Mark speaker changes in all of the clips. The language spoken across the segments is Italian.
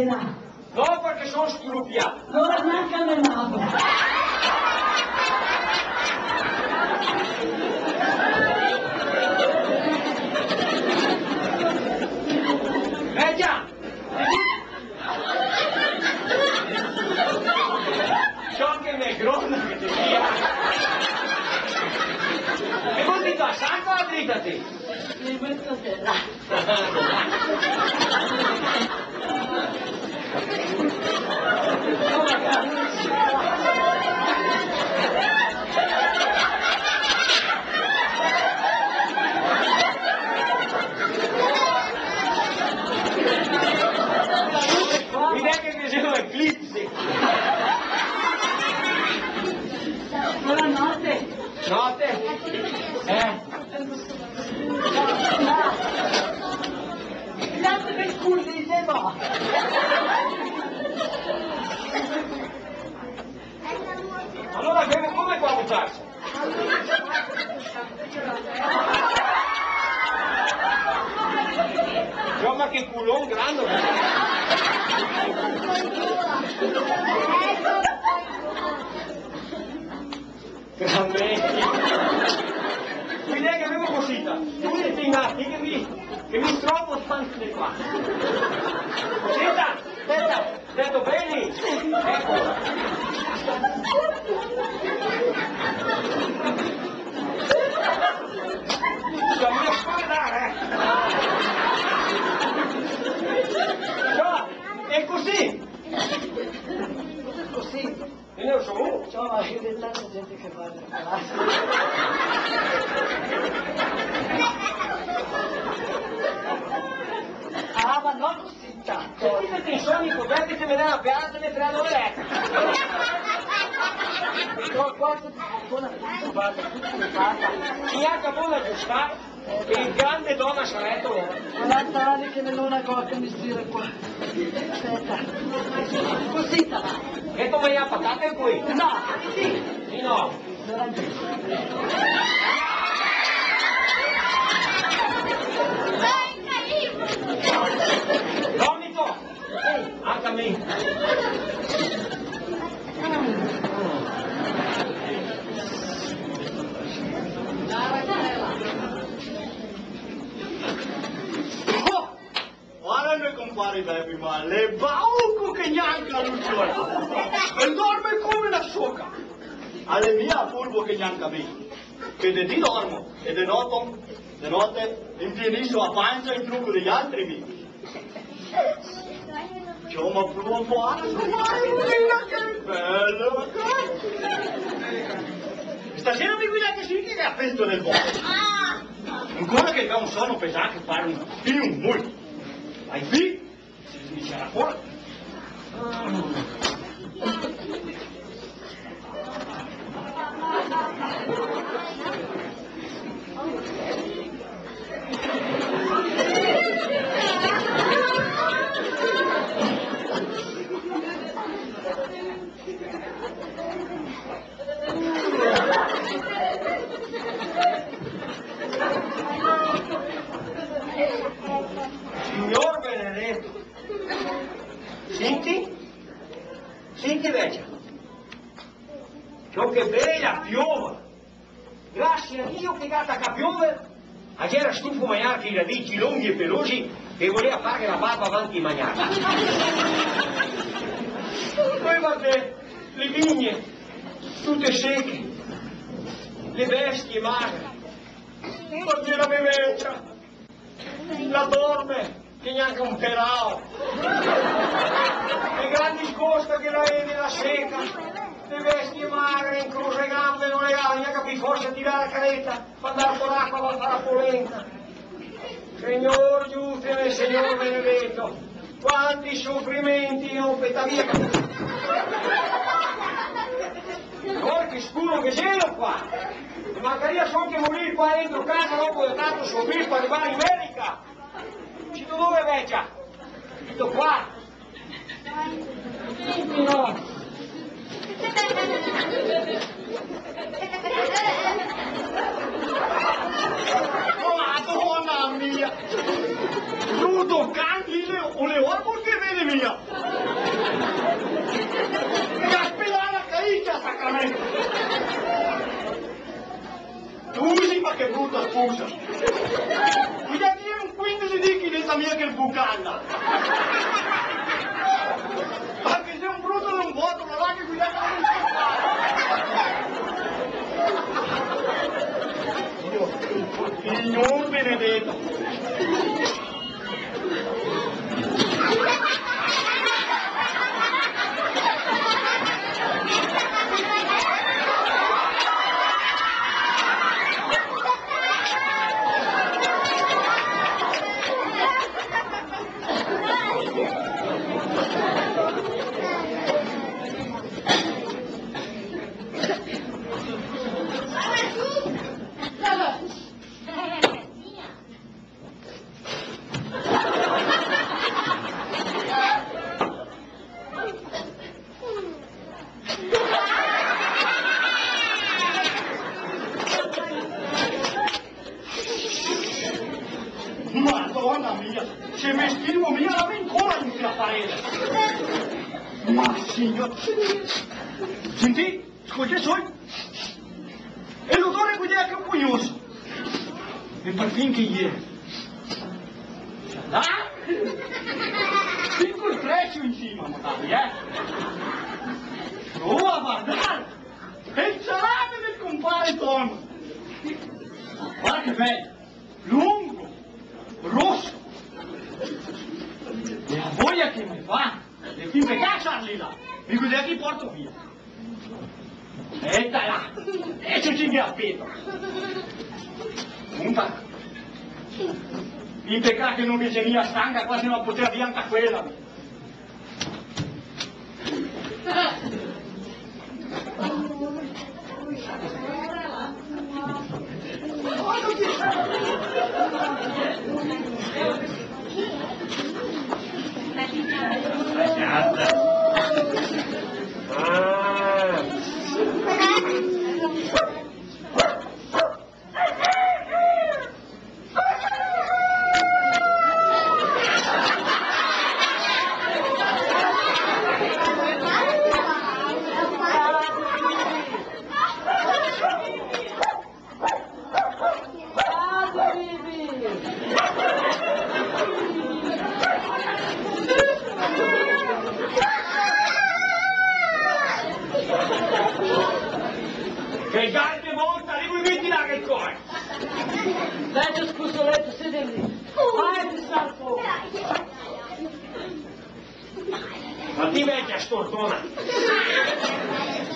Speaker 1: cena?
Speaker 2: No, perché sono struppiato.
Speaker 1: Allora neanche a me lavo.
Speaker 2: Già! Ciò che mi è gronda che ti sia. E vuol dire a sangue o a dritta te?
Speaker 1: Mi metto sera.
Speaker 2: Mi dai che sono eclipsi.
Speaker 1: Buonanotte.
Speaker 2: Notte?
Speaker 1: Grazie per scusi, devo.
Speaker 2: Allora come qua buttarsi? Ma che culon grande! Grande! L'idea che avevo cosita, tu li pingati che mi trovo tanto qua. Senta, detto bene? Ecco. Non mi scordare, No, è così.
Speaker 1: Così.
Speaker 2: E io sono
Speaker 1: Ciao, ma c'è tanta gente che va nel palazzo. Ah, ma non così tanto.
Speaker 2: Se ti metti in sogni ipotetici che mi dai una piazza e mi tirano le lettere.
Speaker 1: No, quanto buona guarda, tutti le passa.
Speaker 2: Mi ha capito aggiustare e il grande donna saretto.
Speaker 1: 40 anni che non ho cosa mi stira qua. Aspetta. Così va.
Speaker 2: Che tu mi hai patate qui?
Speaker 1: No, sì.
Speaker 2: Sì, no. Vomito! Anche a me.
Speaker 3: Guarda noi compare Bepi, ma le bauco che neanche la lucione. E dorme come una sciocca. Alle mia furbo che neanche a me. Che di dormo e di notte infienisco a pancia il trucco degli altri miei. Ciò ma provo che bello. Stasera mi guida che sì che è aperto nel bosco. Ancora che abbiamo un sonno pesante per fare un film molto. Ai qui mi c'era fuori.
Speaker 2: Signor Benedetto, senti vecchia, ciò che bella piova, grazie a Dio che data che piove, oggi era stufo mangiare i radici lunghi e pelosi e voleva fare la barba avanti di mangiare. Poi guarda, le vigne, tutte secche, le bestie magre, guarda la beveccia, la dorme, che neanche un perao, le grandi scoste che la vede la seca, le bestie magre, incruse gambe, non le ha neanche più forse a tirare la caretta, mandare con l'acqua per fare la polenta. Signor giustine, Signor Benedetto, quanti soffrimenti non petta via. Guarda che scuro che cielo qua, mi mancaria solo che morire qua dentro casa dopo di tanto soffrire per arrivare in America. Ci dove vecchia? Tutto qua. No.
Speaker 3: Oh, Madonna mia! Tu toccanti o le orme che vede mia! canna. Anche se è un brutto non voto, ma va che guidare non si fa. Signor benedetto. Madonna mia, se mi scrivo mia la ancora in quella parete. Ma signor... Senti, ascolta i suoi. E l'odore qui è che è pugnoso. E per fin che ieri. Ah? Cinque il prezzo in cima, magari, Oh, a guardare! E il salame del compare Tom! Guarda che bello! Lungo! Rosso! E la voglia che mi fa! E fin per cacciarli là! E così ti porto via! E dai là! E ci ci appetito! Punta! In peccato che non diceria stanca quasi non poteva bianca quella! Che tante volte arrivo e metti là che cuore!
Speaker 1: Dai, scusoletto, siete lì. Vai, ti salvo.
Speaker 2: Ma ti vecchia stortona!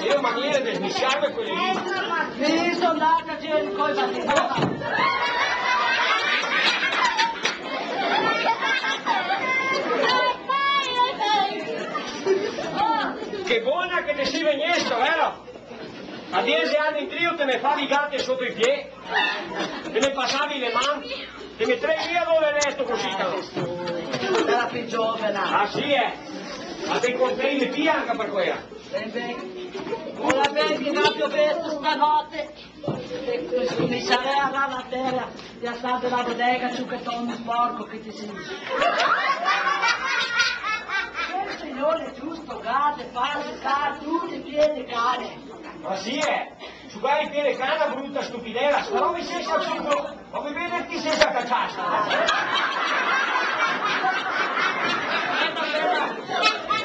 Speaker 2: Io maniere di smisciarmi quelle lì!
Speaker 1: Mi sono andata a in coi battiti.
Speaker 2: Che buona che ne si vegnesta, vero? A 10 anni in trio te ne favi gatte sotto i piedi, te ne passavi le mani, te ne trevi via dove letto così.
Speaker 1: Era più giovane.
Speaker 2: Ah sì, ma te contegli le bianca per quella.
Speaker 1: Ora vedi, proprio questo stanotte. Mi sarei alla terra, ti ha stato la bodega, su che tonno sporco che ti senti. Il Signore è giusto, gade, pane, cane, tutti i piedi cane.
Speaker 2: Ma sì, su quei piedi canna brutta stupidera, ma non mi sei saputo, ma mi vederti senza cacciata.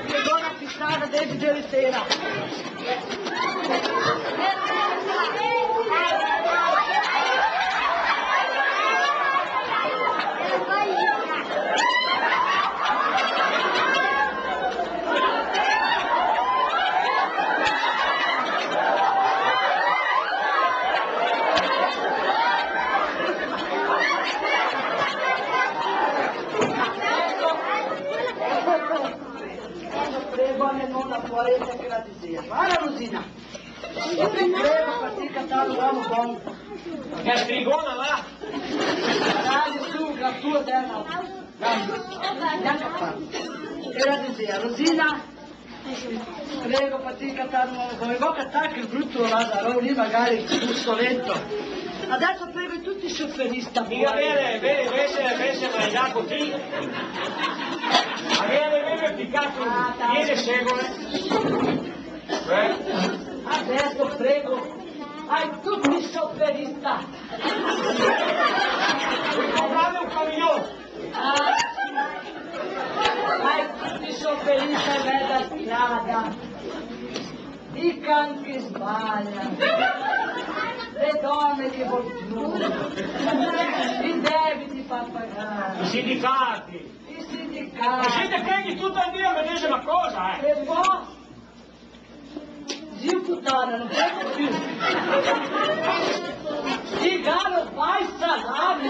Speaker 1: Che buona pistata dentro di sera. Prego nel nome a Floresta che la dizia. Guarda Rosina. Io ti prego per ti cantare un uomo buono.
Speaker 2: Che strigona là!
Speaker 1: Dai su, la tua terra. Dai, bianca fa. E la dizia, Rosina, prego per ti cantare un uomo buono. Vuoi cantare che il brutto Lazzaro lì magari il solento. Adesso prego tutti i sofferisti.
Speaker 2: Mica bene, invece mangiare così. Avere piccato piede secole.
Speaker 1: Adesso prego ai tutti i sofferisti.
Speaker 2: Comprate un camion.
Speaker 1: cani che sbagliano, le donne che vogliono, i debiti fa pagare,
Speaker 2: I sindicati.
Speaker 1: i sindicati.
Speaker 2: Siete preghi tutto il dia la medesima cosa, eh?
Speaker 1: E poi, zio puttana, non prego più. I caro fai salame.